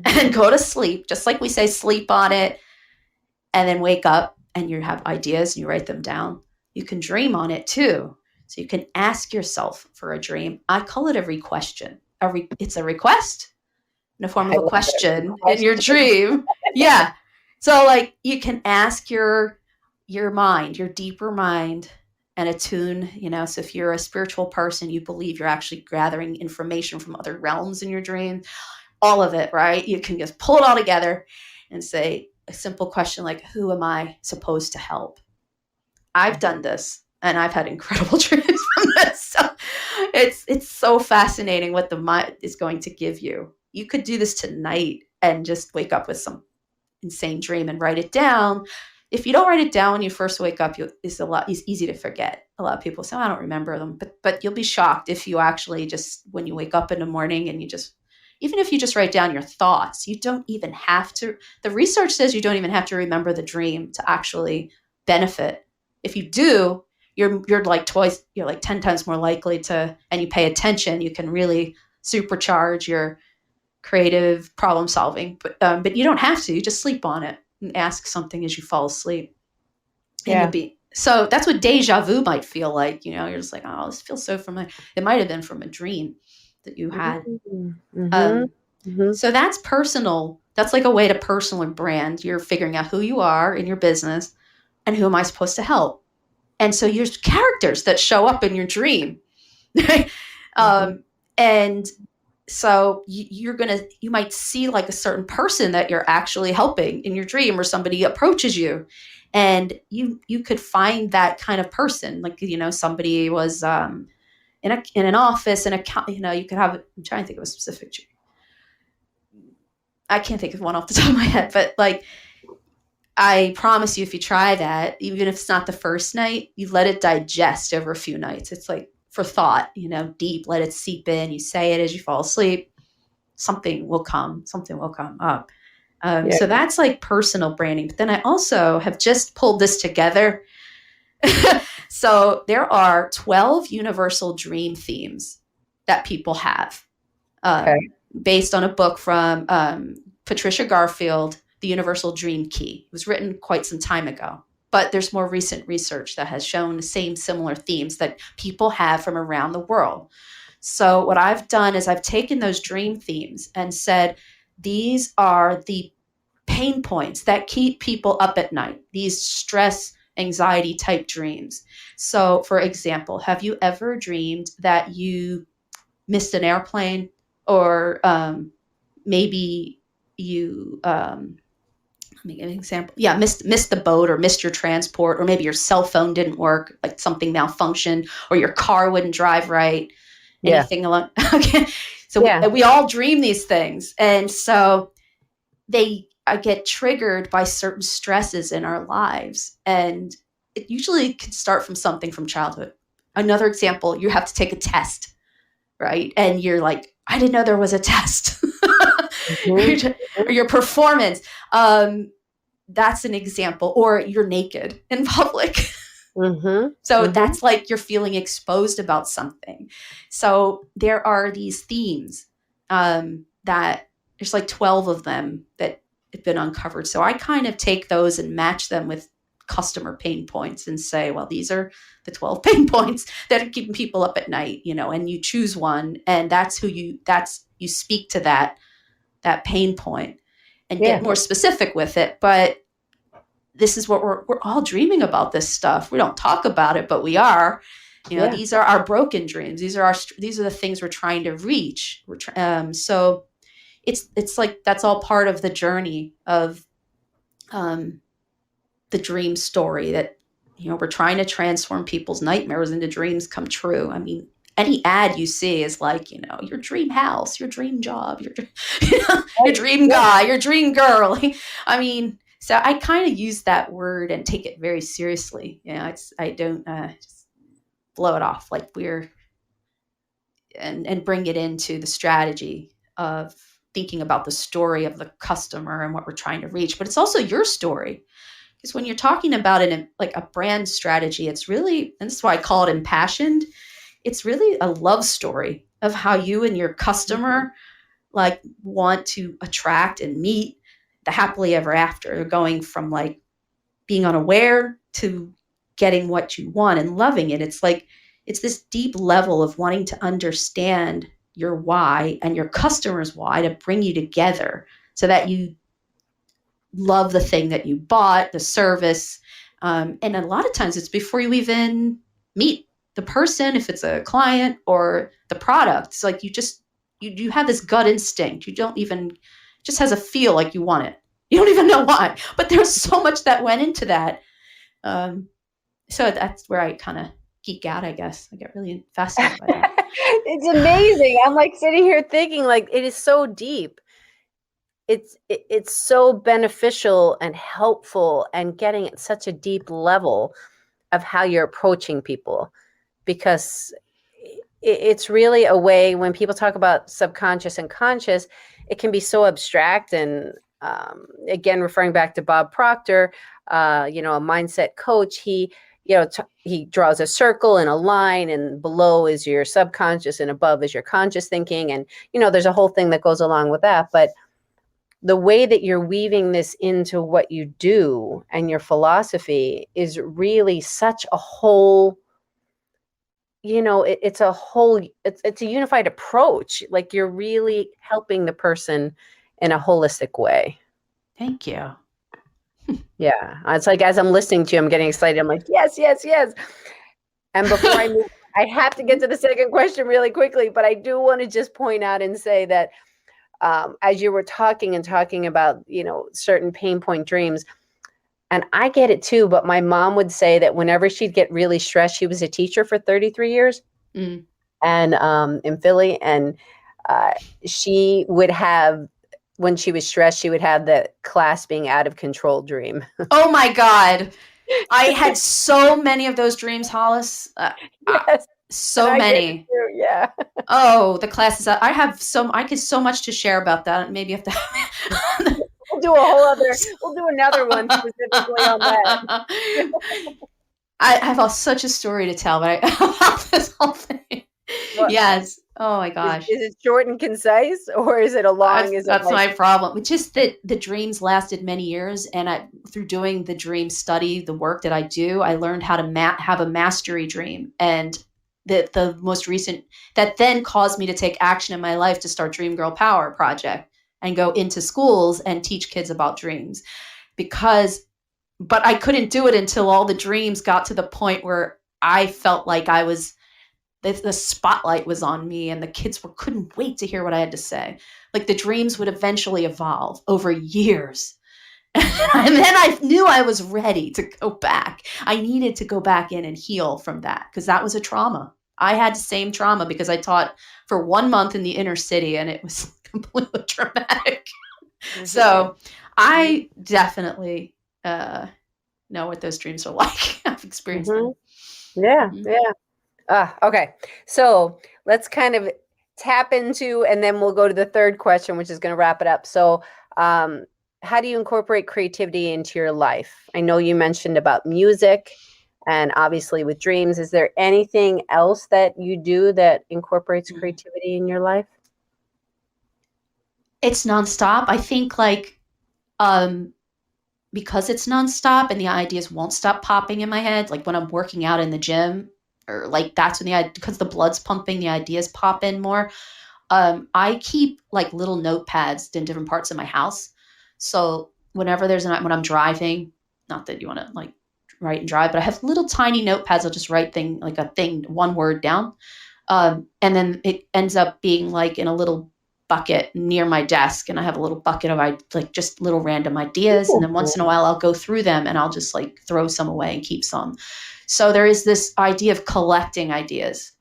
and go to sleep, just like we say, sleep on it, and then wake up and you have ideas and you write them down. You can dream on it too. So you can ask yourself for a dream. I call it a requestion. It's a request in the form of a question in your dream. Yeah. So like, you can ask your mind, your deeper mind, and attune, so if you're a spiritual person, you believe you're actually gathering information from other realms in your dream, all of it, right? You can just pull it all together and say a simple question like, who am I supposed to help? I've done this and I've had incredible dreams from this. So it's so fascinating what the mind is going to give you. You could do this tonight and just wake up with some insane dream and write it down. If you don't write it down when you first wake up, it's easy to forget. A lot of people say, I don't remember them, but you'll be shocked if you actually just, when you wake up in the morning and even if you just write down your thoughts, you don't even have to, the research says you don't even have to remember the dream to actually benefit. If you do, you're like 10 times more likely to, and you pay attention, you can really supercharge your creative problem solving. But you don't have to. You just sleep on it and ask something as you fall asleep. And so that's what deja vu might feel like. You're just like, oh, this feels so familiar. It might have been from a dream that you had. So that's personal. That's like a way to personally brand. You're figuring out who you are in your business and who am I supposed to help. And so there's characters that show up in your dream. And so you might see like a certain person that you're actually helping in your dream, or somebody approaches you and you could find that kind of person. Like, somebody was in an office, you could have, I'm trying to think of a specific dream. I can't think of one off the top of my head, but like, I promise you, if you try that, even if it's not the first night, you let it digest over a few nights. It's like for thought, deep, let it seep in. You say it as you fall asleep, something will come up. So that's like personal branding. But then I also have just pulled this together. So there are 12 universal dream themes that people have, based on a book from Patricia Garfield, The Universal Dream Key. It was written quite some time ago, but there's more recent research that has shown the same similar themes that people have from around the world. So what I've done is I've taken those dream themes and said, these are the pain points that keep people up at night, these stress, anxiety type dreams. So for example, have you ever dreamed that you missed an airplane, or maybe you, let me give an example. Yeah, missed the boat, or missed your transport, or maybe your cell phone didn't work, like something malfunctioned, or your car wouldn't drive right. Anything along. Okay. So we all dream these things. And so they get triggered by certain stresses in our lives. And it usually can start from something from childhood. Another example, you have to take a test, right? And you're like, I didn't know there was a test. Or your performance. That's an example. Or you're naked in public. So that's like you're feeling exposed about something. So there are these themes that there's like 12 of them that have been uncovered. So I kind of take those and match them with customer pain points and say, well, these are the 12 pain points that are keeping people up at night, and you choose one, and that's you speak to that pain point and get more specific with it. But this is what we're all dreaming about, this stuff. We don't talk about it, but we are. Yeah. these are our broken dreams. These are the things we're trying to reach. So it's like that's all part of the journey of um, the dream story that we're trying to transform people's nightmares into dreams come true. I mean, any ad you see is like, your dream house, your dream job, your Right. dream Yeah. guy, your dream girl. I mean, so I kind of use that word and take it very seriously. I don't just blow it off like we're and bring it into the strategy of thinking about the story of the customer and what we're trying to reach. But it's also your story. Because when you're talking about it in like a brand strategy, it's really, and this is why I call it impassioned, it's really a love story of how you and your customer like want to attract and meet the happily ever after, going from like being unaware to getting what you want and loving it. It's like it's this deep level of wanting to understand your why and your customer's why to bring you together so that you love the thing that you bought, the service. And a lot of times it's before you even meet the person, if it's a client or the product. It's like you have this gut instinct. You don't even, just has a feel like you want it. You don't even know why. But there's so much that went into that. So that's where I kind of geek out, I guess. I get really fascinated by that. It's amazing. I'm like sitting here thinking like it is so deep. It's so beneficial and helpful and getting at such a deep level of how you're approaching people, because it's really a way when people talk about subconscious and conscious, it can be so abstract. And again, referring back to Bob Proctor, a mindset coach, he draws a circle and a line, and below is your subconscious and above is your conscious thinking. And, there's a whole thing that goes along with that. But the way that you're weaving this into what you do and your philosophy is really such a whole, it's a unified approach. Like you're really helping the person in a holistic way. Thank you. Yeah. It's like, as I'm listening to you, I'm getting excited. I'm like, yes, yes, yes. And before I move, I have to get to the second question really quickly, but I do want to just point out and say that as you were talking about, certain pain point dreams, and I get it too, but my mom would say that whenever she'd get really stressed, she was a teacher for 33 years and in Philly, and she would have, when she was stressed, she would have the class being out of control dream. Oh my God. I had so many of those dreams, Hollis. Yes. So many. Yeah. Oh, the classes. I have I get so much to share about that. Maybe have to. We'll do another one specifically on that. I have such a story to tell, but about this whole thing. What? Yes. Oh my gosh. Is it short and concise, or is it a long? That's my problem. It's just that the dreams lasted many years, and through doing the dream study, the work that I do, I learned how to have a mastery dream, and the most recent that then caused me to take action in my life to start Dream Girl Power Project and go into schools and teach kids about dreams, but I couldn't do it until all the dreams got to the point where I felt like the spotlight was on me, and the kids couldn't wait to hear what I had to say. Like the dreams would eventually evolve over years. And then I knew I was ready to go back. I needed to go back in and heal from that, because that was a trauma. I had the same trauma because I taught for 1 month in the inner city, and it was completely traumatic. Mm-hmm. So I definitely know what those dreams are like. I've experienced them. Yeah, yeah. Okay. So let's kind of tap into, and then we'll go to the third question, which is going to wrap it up. So how do you incorporate creativity into your life? I know you mentioned about music and obviously with dreams. Is there anything else that you do that incorporates creativity in your life? It's nonstop. I think because it's nonstop and the ideas won't stop popping in my head, like when I'm working out in the gym, or like that's when because the blood's pumping, the ideas pop in more. I keep like little notepads in different parts of my house. So whenever when I'm driving, not that you want to like write and drive, but I have little tiny notepads. I'll just write one word down. And then it ends up being like in a little bucket near my desk. And I have a little bucket of like just little random ideas. And then once in a while I'll go through them and I'll just like throw some away and keep some. So there is this idea of collecting ideas.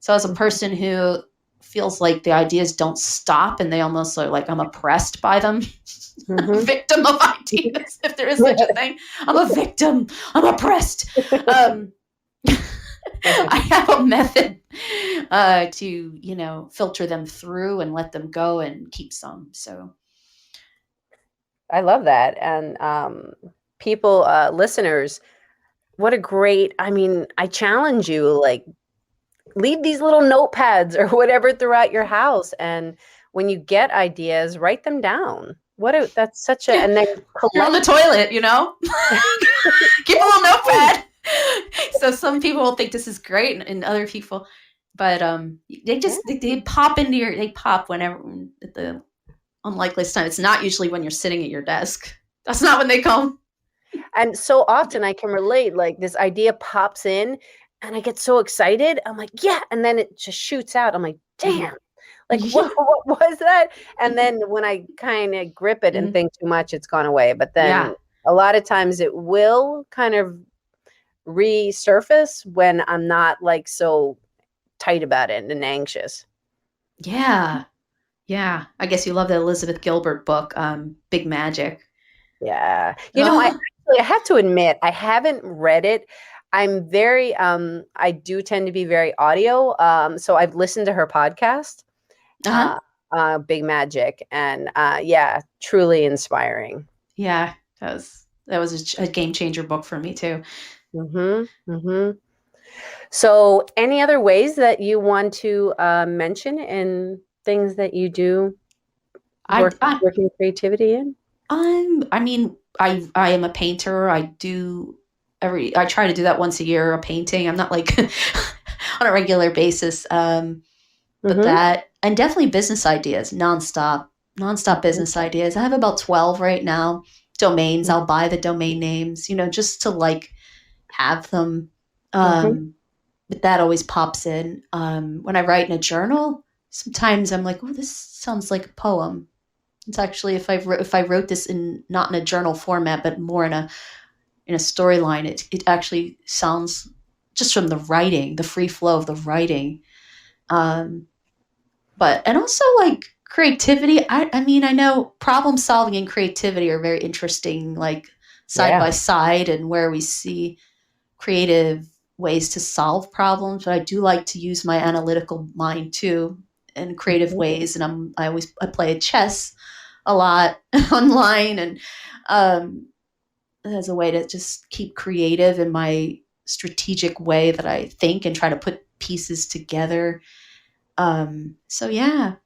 So as a person who feels like the ideas don't stop and they almost are like I'm oppressed by them, Mm-hmm. victim of ideas, if there is such a thing. I'm a victim. I'm oppressed. I have a method to, filter them through and let them go and keep some. So I love that. And people, listeners, what a great, I challenge you, like, leave these little notepads or whatever throughout your house. And when you get ideas, write them down. That's such a, and then you're on the toilet, keep a little notepad. So some people will think this is great and other people, but they pop they pop whenever at the unlikeliest time. It's not usually when you're sitting at your desk. That's not when they come. And so often I can relate, like this idea pops in and I get so excited. I'm like, yeah. And then it just shoots out. I'm like, damn, like what was that? And then when I kind of grip it and think too much, it's gone away. But then a lot of times it will kind of resurface when I'm not like so tight about it and anxious. Yeah. Yeah. I guess you love that Elizabeth Gilbert book, Big Magic. Yeah. I have to admit, I haven't read it. I'm very, I do tend to be very audio. So I've listened to her podcast, Big Magic, and truly inspiring. Yeah, that was a game changer book for me too. Mm-hmm. Mm-hmm. So any other ways that you want to mention in things that you do working creativity in? I am a painter. I try to do that once a year, a painting. I'm not like on a regular basis. But that, and definitely business ideas, nonstop business ideas. I have about 12 right now. Domains. I'll buy the domain names, just to like have them. But that always pops in. When I write in a journal, sometimes I'm like, oh, this sounds like a poem. It's actually, if I wrote this not in a journal format, but more in a storyline, it actually sounds, just from the writing, the free flow of the writing. And also like creativity. I know problem solving and creativity are very interesting, like side by side, and where we see creative ways to solve problems. But I do like to use my analytical mind too in creative ways. And I play chess a lot online, and as a way to just keep creative in my strategic way that I think and try to put pieces together. So yeah.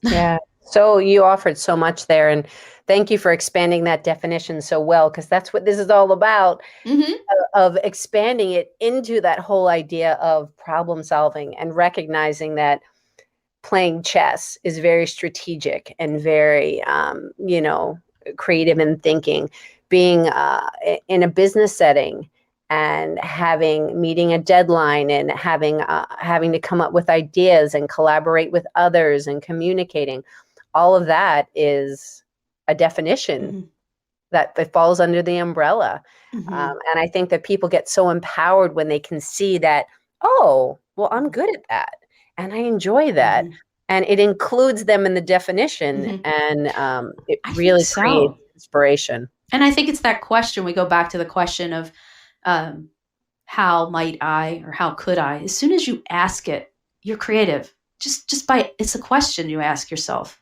Yeah. So you offered so much there, and thank you for expanding that definition so well, because that's what this is all about, of expanding it into that whole idea of problem solving and recognizing that playing chess is very strategic and very, creative in thinking. Being in a business setting and meeting a deadline and having to come up with ideas and collaborate with others and communicating, all of that is a definition that falls under the umbrella. And I think that people get so empowered when they can see that, oh, well, I'm good at that and I enjoy that. And it includes them in the definition, and it really creates inspiration. And I think it's that question. We go back to the question of how might I, or how could I? As soon as you ask it, you're creative. Just by, it's a question you ask yourself.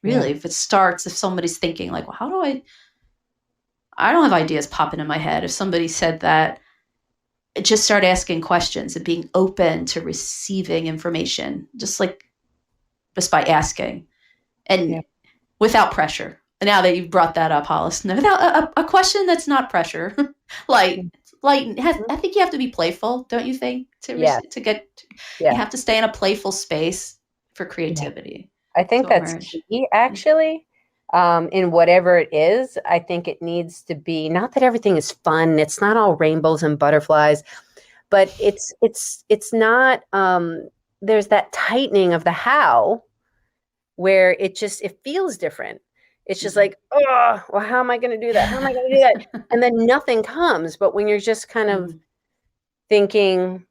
Really, if somebody's thinking like, well, how do I don't have ideas popping in my head. If somebody said that, just start asking questions and being open to receiving information, just by asking, and without pressure. And now that you've brought that up, Hollis, without a question that's not pressure, light. I think you have to be playful, don't you think? You have to stay in a playful space for creativity. I think that's key, actually. in whatever it is. I think it needs to be, not that everything is fun. It's not all rainbows and butterflies, but it's not, there's that tightening of the how where it feels different. It's just like, oh, well, how am I going to do that? How am I going to do that? And then nothing comes. But when you're just kind of thinking,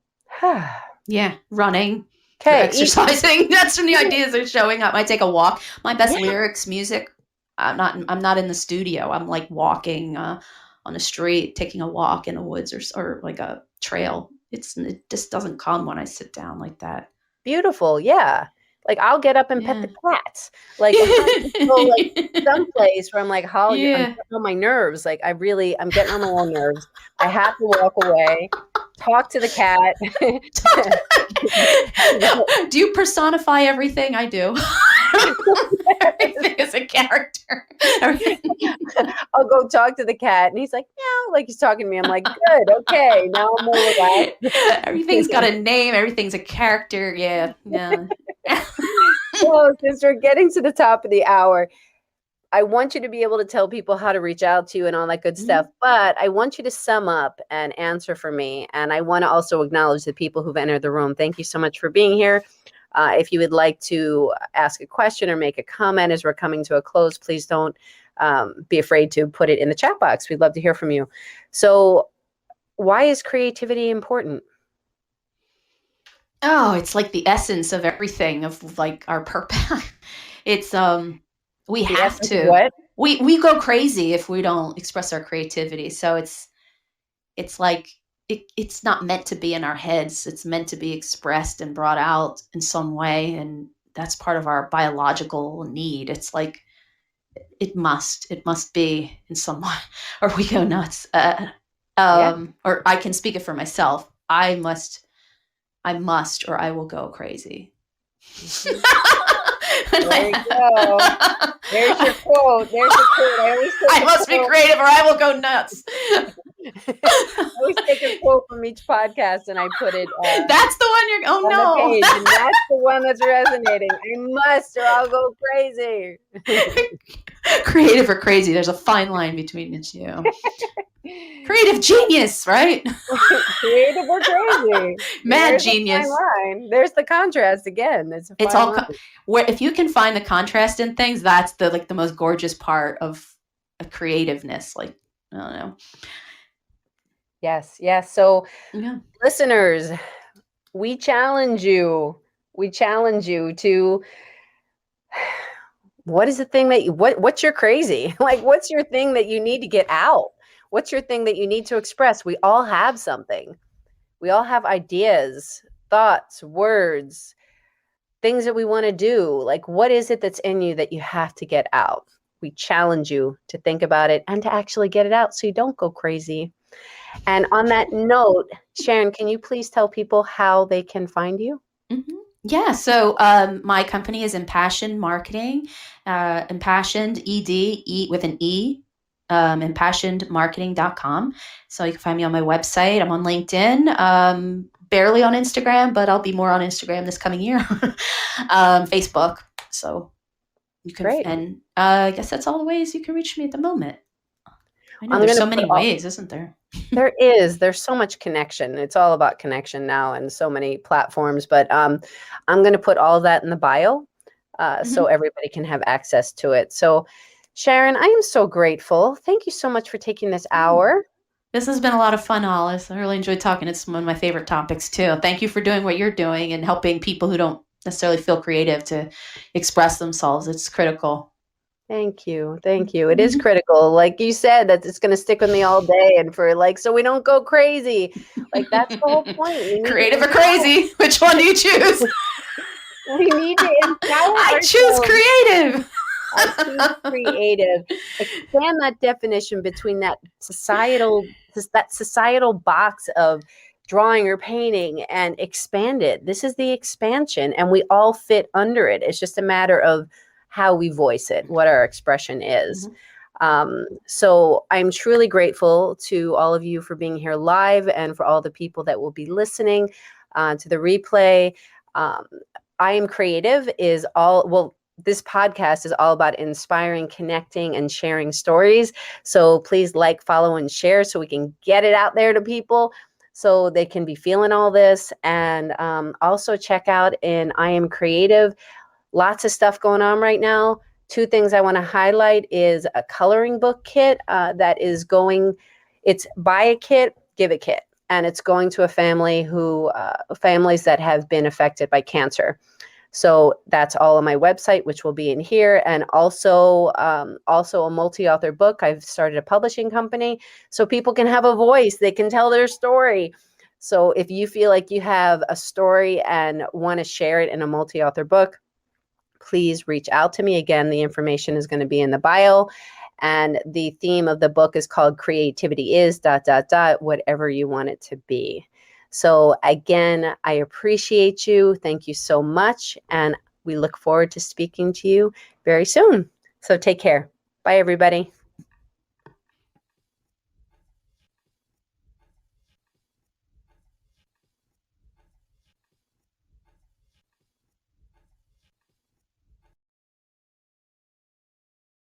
yeah, running, or okay, exercising, that's when the ideas are showing up. I take a walk. My best lyrics, music. I'm not in the studio. I'm like walking on the street, taking a walk in the woods or like a trail. It just doesn't come when I sit down like that. beautiful. Yeah. Like I'll get up and pet the cats. Like if I go like someplace where I'm like, Holly, I'm getting on my nerves. Like I'm getting on my own nerves. I have to walk away, talk to the cat. Do you personify everything I do? Everything is a character. I'll go talk to the cat and he's like, meow, like he's talking to me. I'm like, good, okay, now I'm more relaxed. Everything's got a name, everything's a character. Yeah. Well, since we're getting to the top of the hour, I want you to be able to tell people how to reach out to you and all that good stuff. But I want you to sum up and answer for me. And I want to also acknowledge the people who've entered the room. Thank you so much for being here. If you would like to ask a question or make a comment as we're coming to a close, please don't be afraid to put it in the chat box. We'd love to hear from you. So why is creativity important? Oh, it's like the essence of everything, of like our purpose. It's we have to. What? We go crazy if we don't express our creativity. So it's like it's not meant to be in our heads. It's meant to be expressed and brought out in some way, and that's part of our biological need. It's like it must be in some way, or we go nuts. Or I can speak it for myself. I must, or I will go crazy. There you go. There's your quote. I must be creative or I will go nuts. I always take a quote from each podcast and I put it. That's the one you're. Oh no! The page, and that's the one that's resonating. I must, or I'll go crazy. Creative or crazy? There's a fine line between the two. Creative genius, right? Creative or crazy? Mad genius. There's the contrast again. It's all where if you can find the contrast in things, that's the most gorgeous part of a creativeness. Like I don't know. Yes. So, listeners, we challenge you. To. What is the thing that what's your crazy? Like, what's your thing that you need to get out? What's your thing that you need to express? We all have something. We all have ideas, thoughts, words, things that we want to do. Like, what is it that's in you that you have to get out? We challenge you to think about it and to actually get it out so you don't go crazy. And on that note, Sharon, can you please tell people how they can find you? Mm-hmm. Yeah. So my company is Empassion Marketing, Empassioned, E with an E, empassionedmarketing.com. So you can find me on my website. I'm on LinkedIn, barely on Instagram, but I'll be more on Instagram this coming year. Facebook. So you can, Great. And I guess that's all the ways you can reach me at the moment. I know there's so many ways, isn't there? There is. There's so much connection. It's all about connection now and so many platforms. But I'm going to put all of that in the bio so everybody can have access to it. So, Sharon, I am so grateful. Thank you so much for taking this hour. This has been a lot of fun, Hollis. I really enjoyed talking. It's one of my favorite topics, too. Thank you for doing what you're doing and helping people who don't necessarily feel creative to express themselves. It's critical. Thank you. It is critical. Like you said, that it's going to stick with me all day and so we don't go crazy. Like that's the whole point. Creative or crazy? Which one do you choose? We need to empower I choose creative. I choose creative. Expand that definition between that societal box of drawing or painting and expand it. This is the expansion and we all fit under it. It's just a matter of how we voice it, what our expression is. So I'm truly grateful to all of you for being here live and for all the people that will be listening to the replay. I Am Creative is this podcast is all about inspiring, connecting, and sharing stories. So please like, follow, and share so we can get it out there to people so they can be feeling all this. And also check out in I Am Creative. Lots of stuff going on right now. Two things I want to highlight is a coloring book kit that is going, it's buy a kit, give a kit. And it's going to a family families that have been affected by cancer. So that's all on my website, which will be in here. And also a multi-author book. I've started a publishing company so people can have a voice. They can tell their story. So if you feel like you have a story and want to share it in a multi-author book, please reach out to me. Again, the information is going to be in the bio. And the theme of the book is called Creativity is ... whatever you want it to be. So again, I appreciate you. Thank you so much. And we look forward to speaking to you very soon. So take care. Bye, everybody.